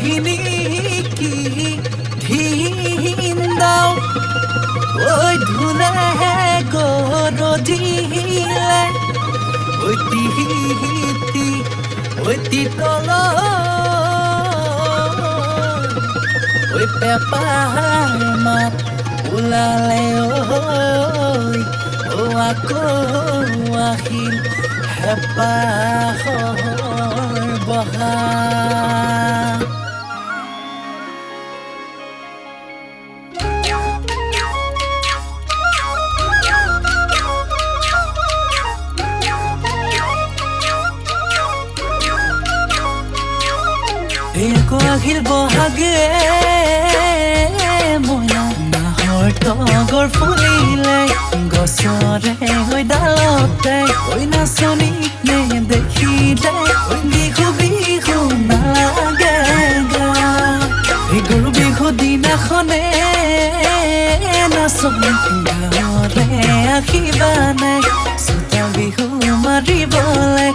কাহিনী কি ধিন দাও ওই ধুলে গৰদিলে ওই তল ওই পেপাৰ মাত ওলালে ও আকৌ আহিল হেঁপাহৰ বহা আকৌ আহিল বহাগে মইনা নাহৰ তগৰ ফুলিলে গছৰে হৈ ডালতে ঐ নাচনীক নে দেখিলে ঐ বিহু বিহু নালাগে গা গৰু বিহু দিনাখনে নাচনী গাঁৱৰে আহিবা নাই চোতা বিহু মাৰিবলে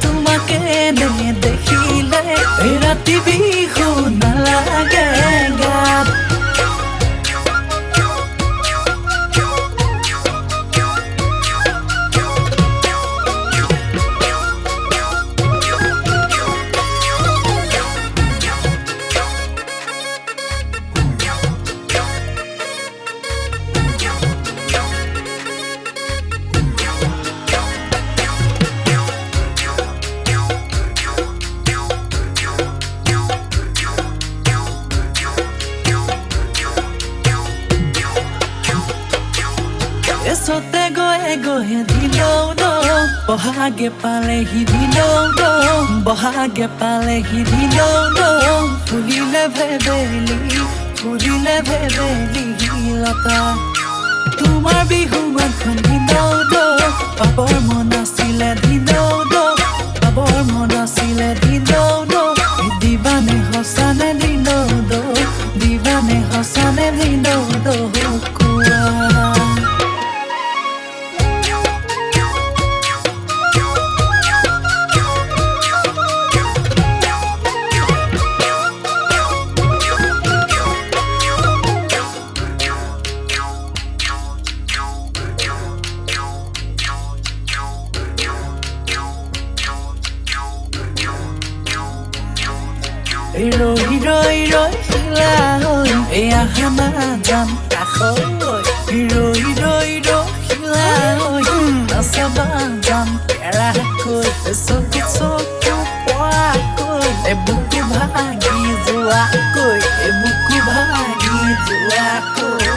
তোমাকে নে দেখিলে ৰাতি বিহু নালাগে গাত এসতে গয়ে গয়ে দিনৌ বহাগে পালেহি দিনৌ বহাগে পালেহি দিনৌ ফুলিলে ভেবেলি লতা তোমাৰ বিহু এখন দিনৌ পাবৰ মন আছিলে দিনৌ পাবৰ মন আছিলে দিনৌ দিবানে সঁচানে দিনৌ দিবানে সঁচানে দিনৌ কোৱা ৰৈ শিলা হৈ এয়া হানা যাম কাষৈ ৰৈ শিলা হৈ নাচাবা যাম কেৰাকৈ চকু পৰাকৈ বুকু ভাগি যোৱাকৈ